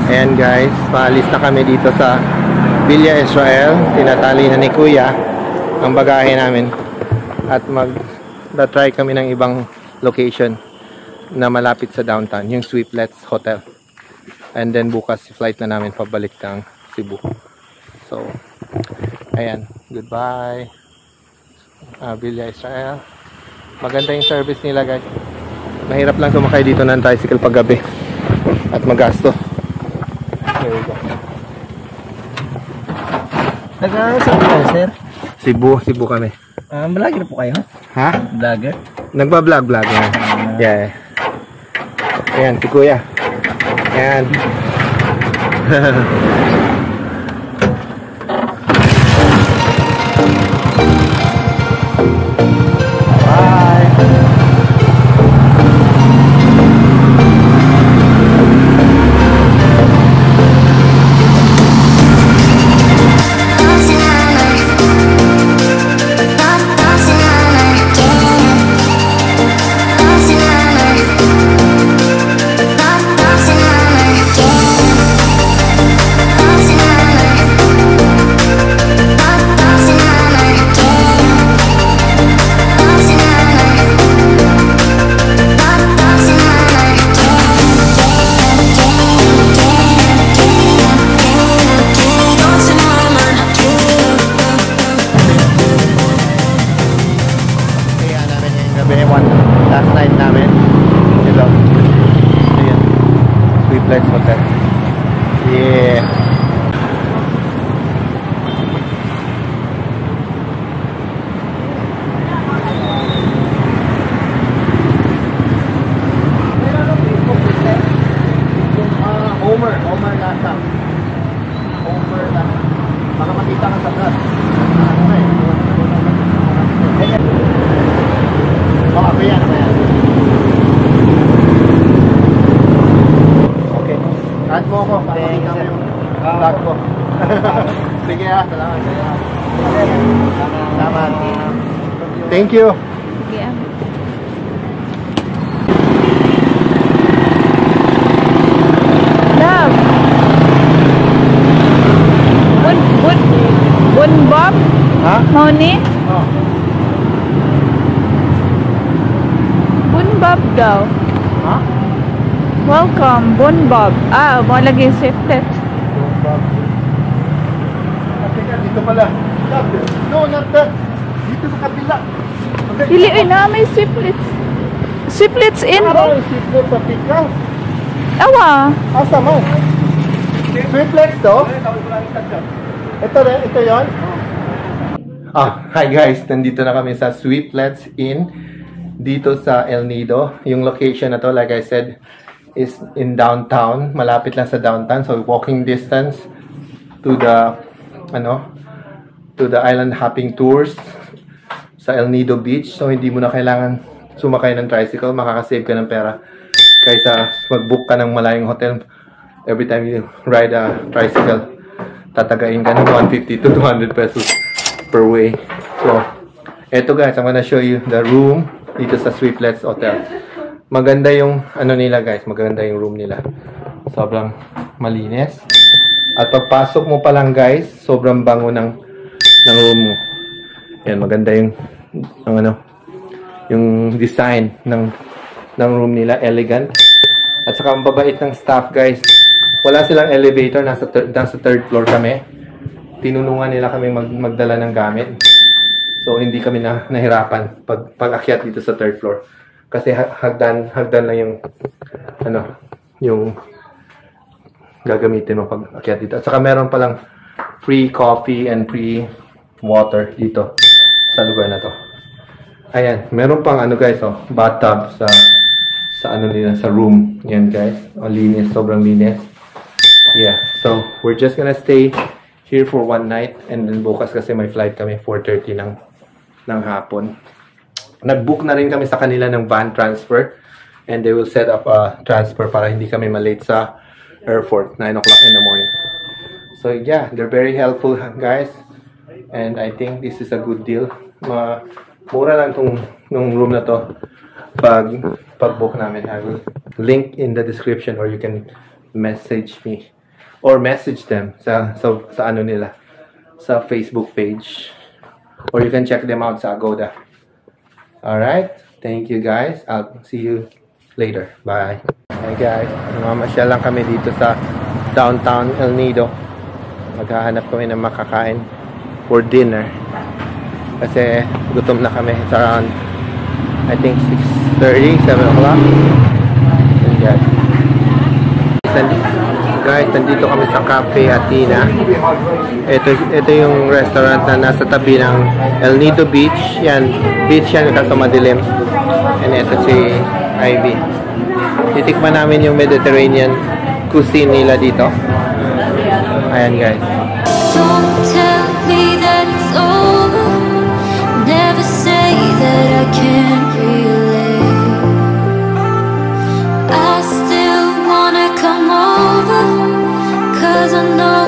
Ayan guys, paalis na kami dito sa Villa Israel. Tinatali na ni Kuya ang bagahe namin. At mag-try kami ng ibang location na malapit sa downtown, yung Sweetlets Hotel. And then bukas flight na namin pabalik ng Cebu. So, ayan, goodbye Villa Israel. Maganda yung service nila guys. Mahirap lang sumakay dito ng tricycle pag gabi at magasto. Here we go. Taga-Cebu kayo, sir? Cebu kami. Vlogger po kayo? Ha? Vlogger? Nagba-vlog yan. Yeah. Ayan, si Kuya. Ayan. Last night namin ito. Ayan, Sweetlets Hotel. Yeah. Homer nasa. Homer na. Baka makita ka sa vlog. Ayan. Okay. Add mo ko. Pakita mo yung vlog ko. Sige ha. Salamat. Salamat. Thank you. Yeah. Love. Bun Bob? Ha? Honey? Oh. Bob daw. Ha? Welcome, Bun Bob. Mo lagi Sweetlets. Bun Bob. Teka, dito pala. No, not that. Dito sa kabila. Dili na may Sweetlets. Sweetlets in. Parang Sweetlets sa pika. Awa. Asa mo? Sweetlets to? Ito yon. Hi guys. Nandito na kami sa Sweetlets Inn. Dito sa El Nido. Yung location na to, like I said, is in downtown. Malapit lang sa downtown. So, walking distance to the, to the island hopping tours sa El Nido Beach. So, hindi mo na kailangan sumakay ng tricycle. Makakasave ka ng pera. Kaysa mag-book ka ng malayong hotel. Every time you ride a tricycle, tatagain ka ng 150 to 200 pesos per way. So, eto guys, I'm gonna show you the room dito sa Sweetlets Hotel. Maganda yung nila guys, maganda yung room nila. Sobrang malinis. At pagpasok mo pa lang guys, sobrang bango ng room mo. Yan, maganda yung design ng room nila, elegant. At saka ang babait ng staff guys. Wala silang elevator, nasa third floor kami. Tinulungan nila kami magdala ng gamit. So, hindi kami nahirapan pag-akyat dito sa third floor. Kasi hagdan lang yung gagamitin mo pag-akyat dito. At saka meron palang free coffee and free water dito sa lugar na to. Ayan, meron pang guys, bathtub sa nila, sa room. Yan guys. Linis, sobrang linis. Yeah, so we're just gonna stay here for one night and then bukas kasi may flight kami 4:30 ng hapon. Nag-book na rin kami sa kanila ng van transfer and they will set up a transfer para hindi kami malate sa airport 9 o'clock in the morning. So yeah, they're very helpful guys and I think this is a good deal. Mura lang nung room na to pag-book namin. I will link in the description or you can message me or message them sa ano nila, sa Facebook page, or you can check them out sa Agoda. Alright, thank you guys. I'll see you later. Bye. Hi guys, mamasyal lang kami dito sa downtown El Nido. Maghahanap kami ng makakain for dinner kasi gutom na kami. It's around I think 6:30, 7 o'clock. Guys, nandito kami sa Cafe Athena. Ito yung restaurant na nasa tabi ng El Nido Beach. Yan, beach yan kasi madilim. And ito si Ivy. Titikman namin yung Mediterranean cuisine nila dito. Ayan guys. Don't tell me that it's over. Never say that I can't relate. I still wanna come over, 'cause I know